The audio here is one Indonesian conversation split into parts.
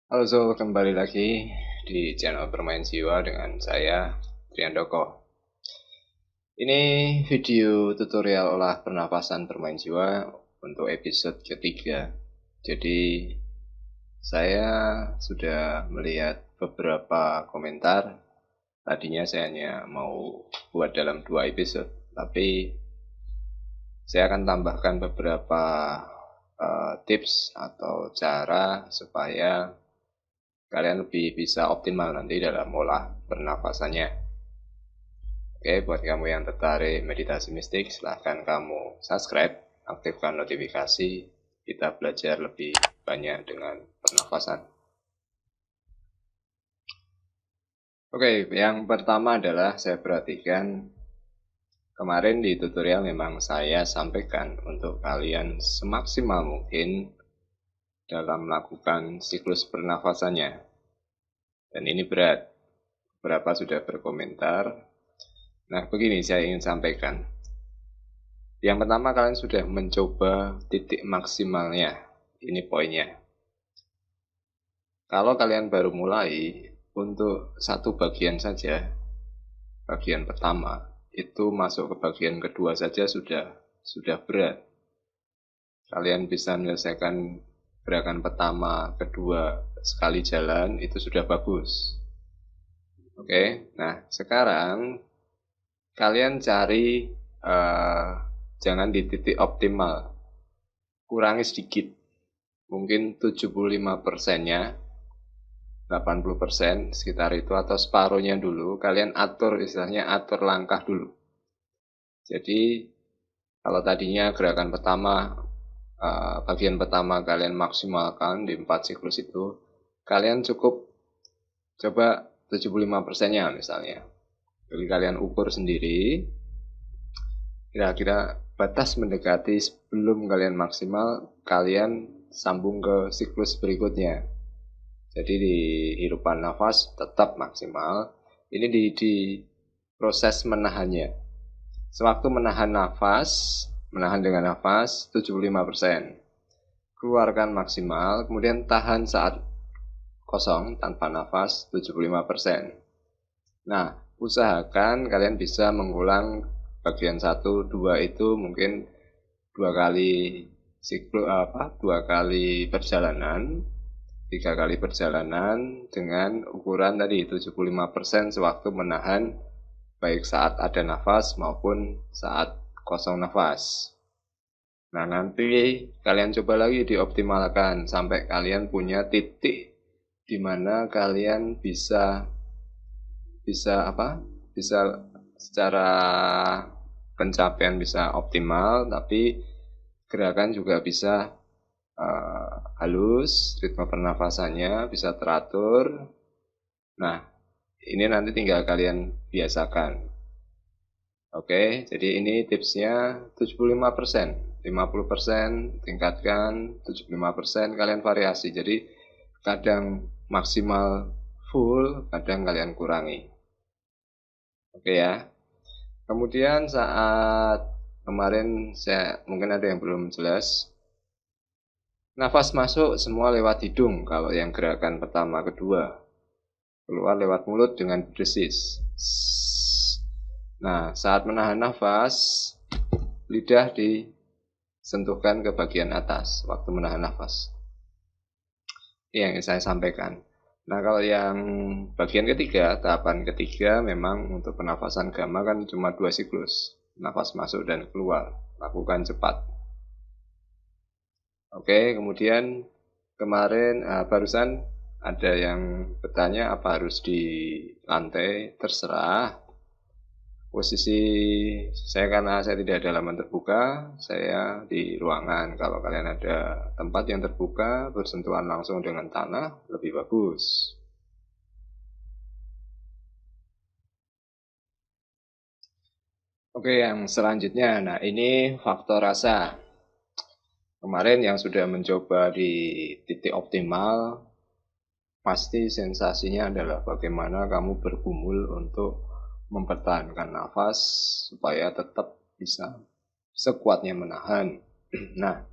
Halo Zul, kembali lagi di channel Bermain Jiwa dengan saya, Triandoko. Ini video tutorial olah pernafasan bermain jiwa untuk episode ketiga. Jadi, saya sudah melihat beberapa komentar. Tadinya saya hanya mau buat dalam 2 episode, tapi saya akan tambahkan beberapa tips atau cara supaya kalian lebih bisa optimal nanti dalam olah pernafasannya. Oke, buat kamu yang tertarik meditasi mistik, silahkan kamu subscribe, aktifkan notifikasi, kita belajar lebih banyak dengan pernafasan. Oke, yang pertama adalah saya perhatikan kemarin di tutorial memang saya sampaikan untuk kalian semaksimal mungkin dalam melakukan siklus pernafasannya. Dan ini berat. Berapa sudah berkomentar. Nah, begini saya ingin sampaikan. Yang pertama, kalian sudah mencoba titik maksimalnya. Ini poinnya. Kalau kalian baru mulai, untuk satu bagian saja, bagian pertama, itu masuk ke bagian kedua saja sudah berat. Kalian bisa menyelesaikan gerakan pertama, kedua, sekali jalan, itu sudah bagus. Oke, nah sekarang kalian cari jangan di titik optimal, kurangi sedikit, mungkin 75%-nya, 80% sekitar itu, atau separuhnya dulu. Kalian atur, istilahnya atur langkah dulu. Jadi kalau tadinya gerakan pertama, bagian pertama kalian maksimalkan di 4 siklus itu, kalian cukup coba 75%-nya misalnya. Jadi kalian ukur sendiri kira-kira batas mendekati sebelum kalian maksimal, kalian sambung ke siklus berikutnya. Jadi di hirupan nafas tetap maksimal. Ini di proses menahannya. Sewaktu menahan nafas, menahan dengan nafas 75%. Keluarkan maksimal, kemudian tahan saat kosong tanpa nafas 75%. Nah, usahakan kalian bisa mengulang bagian 1, 2 itu mungkin 2 kali siklus, 2 kali perjalanan, 3 kali perjalanan dengan ukuran tadi 75% sewaktu menahan, baik saat ada nafas maupun saat kosong nafas. Nah, nanti kalian coba lagi dioptimalkan sampai kalian punya titik di mana kalian bisa secara pencapaian bisa optimal, tapi gerakan juga bisa halus, ritme pernafasannya bisa teratur. Nah, ini nanti tinggal kalian biasakan. Oke, jadi ini tipsnya 75%, 50% tingkatkan, 75% kalian variasi. Jadi kadang maksimal full, kadang kalian kurangi. Oke ya. Kemudian saat kemarin mungkin ada yang belum jelas. Nafas masuk semua lewat hidung kalau yang gerakan pertama kedua. Keluar lewat mulut dengan berdesis. Nah, saat menahan nafas, lidah disentuhkan ke bagian atas waktu menahan nafas. Ini yang ingin saya sampaikan. Nah, kalau yang bagian ketiga, tahapan ketiga memang untuk pernafasan gamma kan cuma 2 siklus. Nafas masuk dan keluar. Lakukan cepat. Oke, kemudian kemarin barusan ada yang bertanya apa harus di lantai. Terserah. Posisi saya karena saya tidak ada halaman terbuka, saya di ruangan. Kalau kalian ada tempat yang terbuka, bersentuhan langsung dengan tanah, lebih bagus. Oke, yang selanjutnya, nah ini faktor rasa. Kemarin yang sudah mencoba di titik optimal, pasti sensasinya adalah bagaimana kamu bergumul untuk mempertahankan nafas supaya tetap bisa sekuatnya menahan. Nah,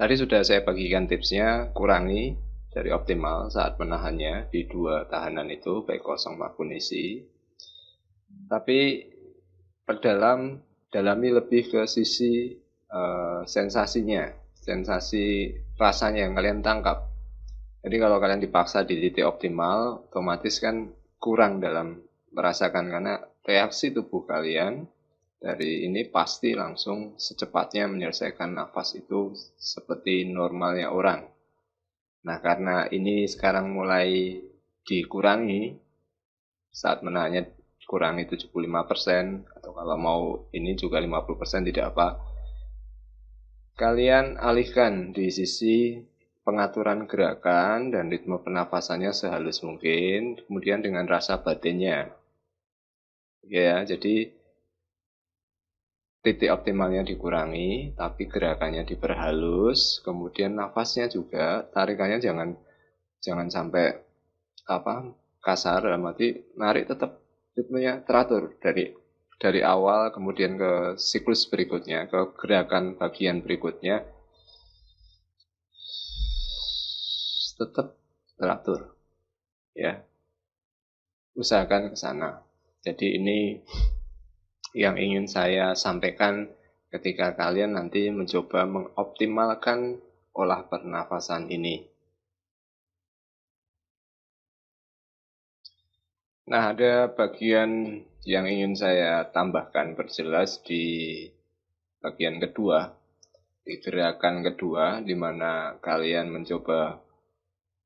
tadi sudah saya bagikan tipsnya, kurangi dari optimal saat menahannya di dua tahanan itu, baik kosong maupun isi. Tapi dalami lebih ke sisi sensasinya, sensasi rasanya yang kalian tangkap. Jadi kalau kalian dipaksa di titik optimal, otomatis kan kurang dalam merasakan, karena reaksi tubuh kalian dari ini pasti langsung secepatnya menyelesaikan nafas itu seperti normalnya orang. Nah, karena ini sekarang mulai dikurangi, saat menahannya kurangi 75%, atau kalau mau ini juga 50% tidak apa. Kalian alihkan di sisi pengaturan gerakan dan ritme pernafasannya sehalus mungkin, kemudian dengan rasa batinnya. Ya, jadi titik optimalnya dikurangi, tapi gerakannya diperhalus, kemudian nafasnya juga, tarikannya jangan sampai kasar, dalam arti narik tetap ritmenya teratur dari awal, kemudian ke siklus berikutnya, ke gerakan bagian berikutnya tetap teratur, ya. Usahakan ke sana. Jadi ini yang ingin saya sampaikan ketika kalian nanti mencoba mengoptimalkan olah pernafasan ini. Nah, ada bagian yang ingin saya tambahkan, perjelas di bagian kedua, di gerakan kedua, di mana kalian mencoba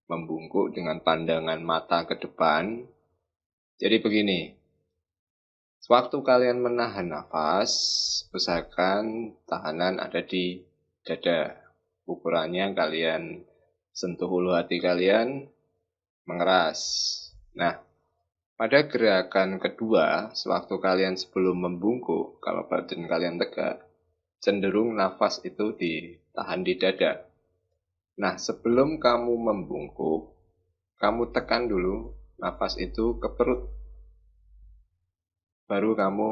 membungkuk dengan pandangan mata ke depan. Jadi begini, sewaktu kalian menahan nafas, usahakan tahanan ada di dada. Ukurannya kalian sentuh ulu hati kalian, mengeras. Nah, pada gerakan kedua, sewaktu kalian sebelum membungkuk, kalau badan kalian tegak, cenderung nafas itu ditahan di dada. Nah, sebelum kamu membungkuk, kamu tekan dulu nafas itu ke perut. Baru kamu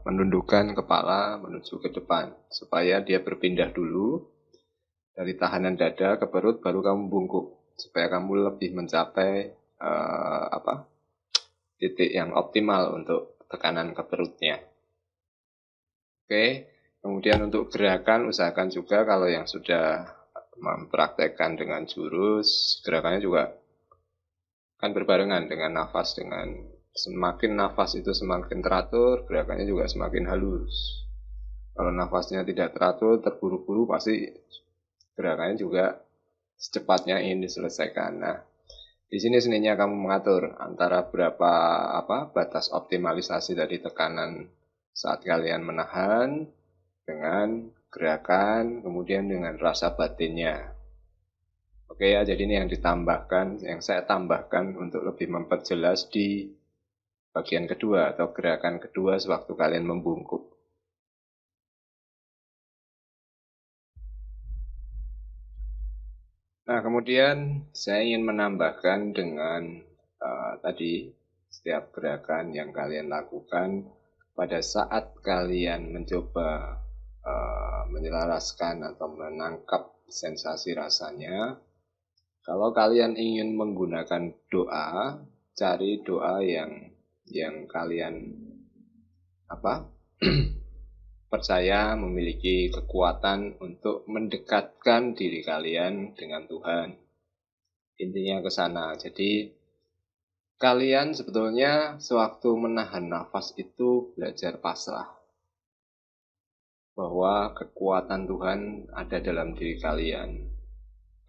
menundukkan kepala menuju ke depan, supaya dia berpindah dulu dari tahanan dada ke perut, baru kamu bungkuk, supaya kamu lebih mencapai titik yang optimal untuk tekanan ke perutnya. Oke, kemudian untuk gerakan usahakan juga kalau yang sudah mempraktekkan dengan jurus, gerakannya juga kan berbarengan dengan nafas. Dengan semakin nafas itu semakin teratur, gerakannya juga semakin halus. Kalau nafasnya tidak teratur, terburu-buru, pasti gerakannya juga secepatnya ingin diselesaikan. Nah, di sini seninya kamu mengatur antara berapa batas optimalisasi dari tekanan saat kalian menahan dengan gerakan, kemudian dengan rasa batinnya. Oke ya, jadi ini yang saya tambahkan untuk lebih memperjelas di bagian kedua atau gerakan kedua sewaktu kalian membungkuk. Nah, kemudian saya ingin menambahkan dengan tadi setiap gerakan yang kalian lakukan pada saat kalian mencoba menyelaraskan atau menangkap sensasi rasanya. Kalau kalian ingin menggunakan doa, cari doa yang kalian percaya memiliki kekuatan untuk mendekatkan diri kalian dengan Tuhan. Intinya ke sana. Jadi kalian sebetulnya sewaktu menahan nafas itu belajar pasrah. Bahwa kekuatan Tuhan ada dalam diri kalian.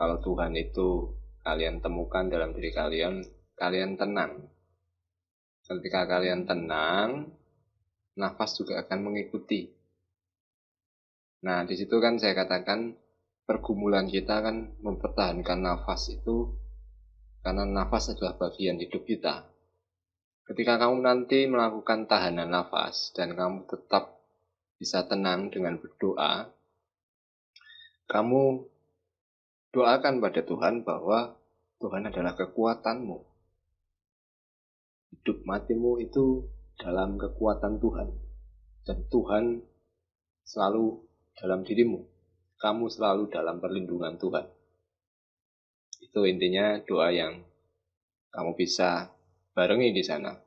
Kalau Tuhan itu kalian temukan dalam diri kalian, kalian tenang. Ketika kalian tenang, nafas juga akan mengikuti. Nah, di situ kan saya katakan pergumulan kita kan mempertahankan nafas itu karena nafas adalah bagian hidup kita. Ketika kamu nanti melakukan tahanan nafas dan kamu tetap bisa tenang dengan berdoa, kamu doakan pada Tuhan bahwa Tuhan adalah kekuatanmu. Hidup matimu itu dalam kekuatan Tuhan. Dan Tuhan selalu dalam dirimu. kamu selalu dalam perlindungan Tuhan. Itu intinya doa yang kamu bisa barengi di sana.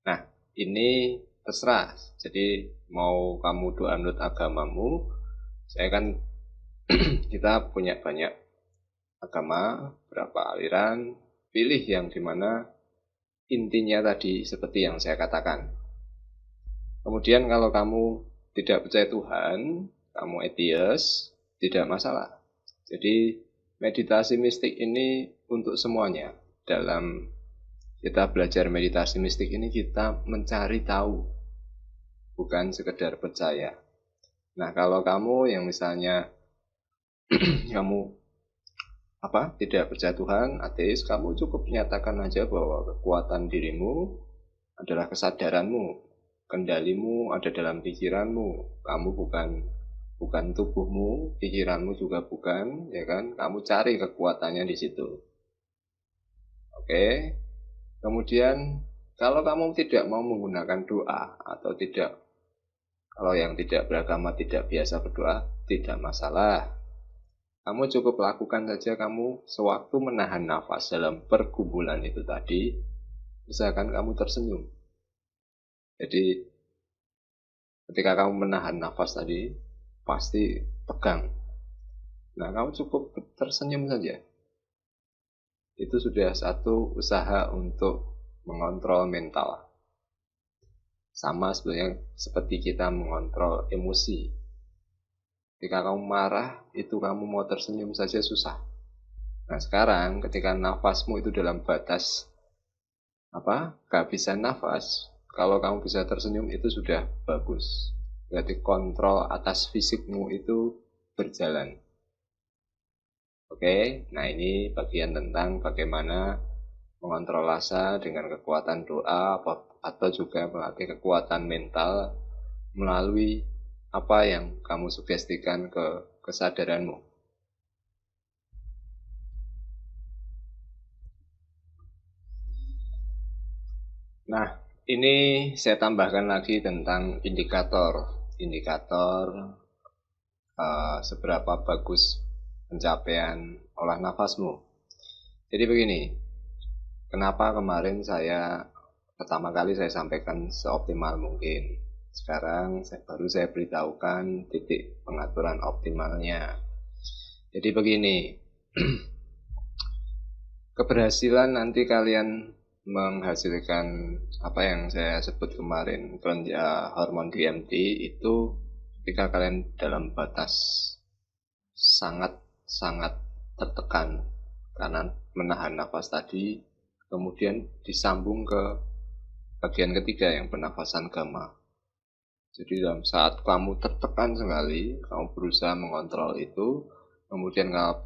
Nah, ini terserah. Jadi mau kamu doa menurut agamamu, saya kan kita punya banyak agama, berapa aliran, pilih yang dimana intinya tadi seperti yang saya katakan. Kemudian kalau kamu tidak percaya Tuhan, kamu atheist, tidak masalah. Jadi meditasi mistik ini untuk semuanya. Dalam kita belajar meditasi mistik ini kita mencari tahu, bukan sekedar percaya. Nah, kalau kamu yang misalnya kamu tidak percaya Tuhan, ateis, kamu cukup nyatakan aja bahwa kekuatan dirimu adalah kesadaranmu, kendalimu ada dalam pikiranmu, kamu bukan tubuhmu, pikiranmu juga bukan, ya kan? Kamu cari kekuatannya di situ. Oke. Kemudian kalau kamu tidak mau menggunakan doa atau kalau yang tidak beragama tidak biasa berdoa, tidak masalah. Kamu cukup lakukan saja, kamu sewaktu menahan nafas dalam pergumulan itu tadi, usahakan kamu tersenyum. Jadi ketika kamu menahan nafas tadi, pasti tegang. Nah, kamu cukup tersenyum saja. Itu sudah satu usaha untuk mengontrol mental. Sama sebenarnya seperti kita mengontrol emosi. Ketika kamu marah, itu kamu mau tersenyum saja susah. Nah, sekarang ketika nafasmu itu dalam batas kehabisan nafas, kalau kamu bisa tersenyum itu sudah bagus. Berarti kontrol atas fisikmu itu berjalan. Oke, nah ini bagian tentang bagaimana mengontrol rasa dengan kekuatan doa atau juga melatih kekuatan mental melalui apa yang kamu sugestikan ke kesadaranmu. Nah, ini saya tambahkan lagi tentang indikator seberapa bagus pencapaian olah nafasmu. Jadi begini, kenapa kemarin pertama kali saya sampaikan seoptimal mungkin. Sekarang baru saya beritahukan titik pengaturan optimalnya. Jadi begini, keberhasilan nanti kalian menghasilkan apa yang saya sebut kemarin, hormon DMT itu ketika kalian dalam batas sangat tertekan karena menahan nafas tadi, kemudian disambung ke bagian ketiga yang pernafasan gamma. Jadi dalam saat kamu tertekan sekali, kamu berusaha mengontrol itu, kemudian kalau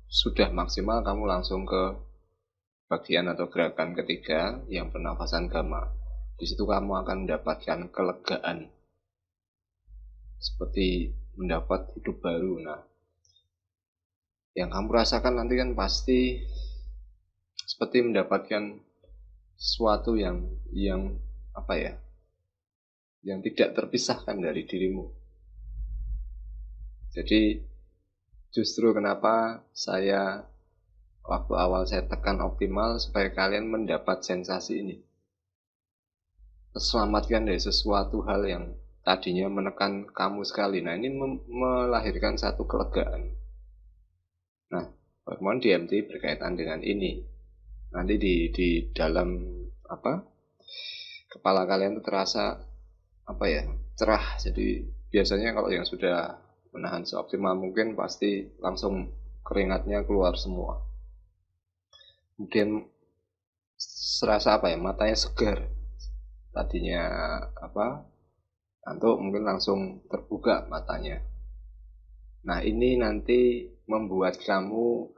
sudah maksimal kamu langsung ke bagian atau gerakan ketiga yang pernafasan gamma. Di situ kamu akan mendapatkan kelegaan, seperti mendapat hidup baru. Nah, yang kamu rasakan nanti kan pasti seperti mendapatkan sesuatu yang yang tidak terpisahkan dari dirimu. Jadi justru kenapa waktu awal saya tekan optimal supaya kalian mendapat sensasi ini. Terselamatkan dari sesuatu hal yang tadinya menekan kamu sekali. Nah, ini melahirkan satu kelegaan. Nah, hormon DMT berkaitan dengan ini. Nanti di dalam kepala kalian itu terasa cerah. Jadi biasanya kalau yang sudah menahan seoptimal mungkin pasti langsung keringatnya keluar semua. Kemudian serasa matanya segar. Tadinya ngantuk mungkin langsung terbuka matanya. Nah, ini nanti membuat kamu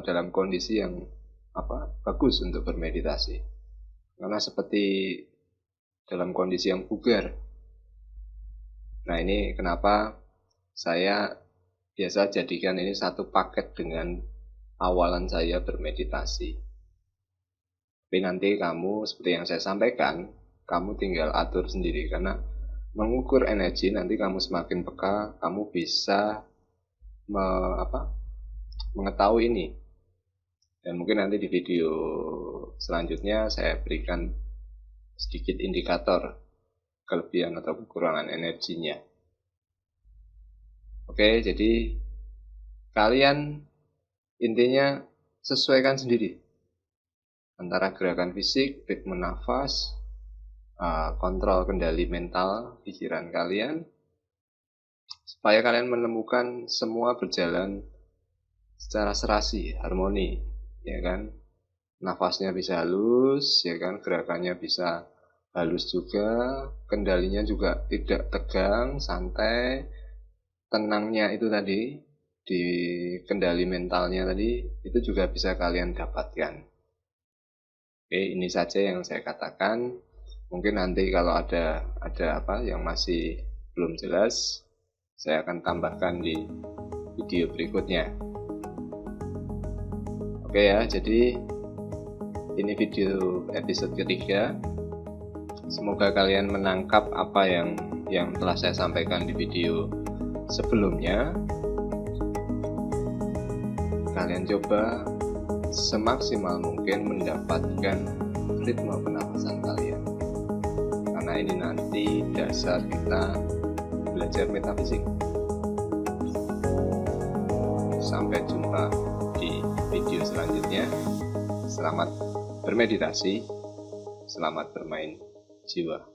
dalam kondisi yang bagus untuk bermeditasi. Karena seperti dalam kondisi yang bugar. Nah, ini kenapa saya biasa jadikan ini satu paket dengan awalan saya bermeditasi. Tapi nanti kamu seperti yang saya sampaikan, kamu tinggal atur sendiri karena mengukur energi, nanti kamu semakin peka, kamu bisa mengetahui ini. Dan mungkin nanti di video selanjutnya saya berikan sedikit indikator kelebihan atau kekurangan energinya. Oke, jadi kalian intinya sesuaikan sendiri antara gerakan fisik, ritme nafas, kontrol kendali mental pikiran kalian, supaya kalian menemukan semua berjalan secara serasi, harmoni, ya kan? Nafasnya bisa halus, ya kan? Gerakannya bisa halus juga, kendalinya juga tidak tegang, santai, tenangnya itu tadi, di kendali mentalnya tadi, itu juga bisa kalian dapatkan. Oke, ini saja yang saya katakan. Mungkin nanti kalau ada apa yang masih belum jelas, saya akan tambahkan di video berikutnya. Oke ya, jadi ini video episode ketiga. Semoga kalian menangkap apa yang telah saya sampaikan di video sebelumnya. Kalian coba semaksimal mungkin mendapatkan ritme pernapasan kalian, karena ini nanti dasar kita belajar metafisik. Sampai jumpa di video selanjutnya. Selamat bermeditasi, selamat bermain jiwa.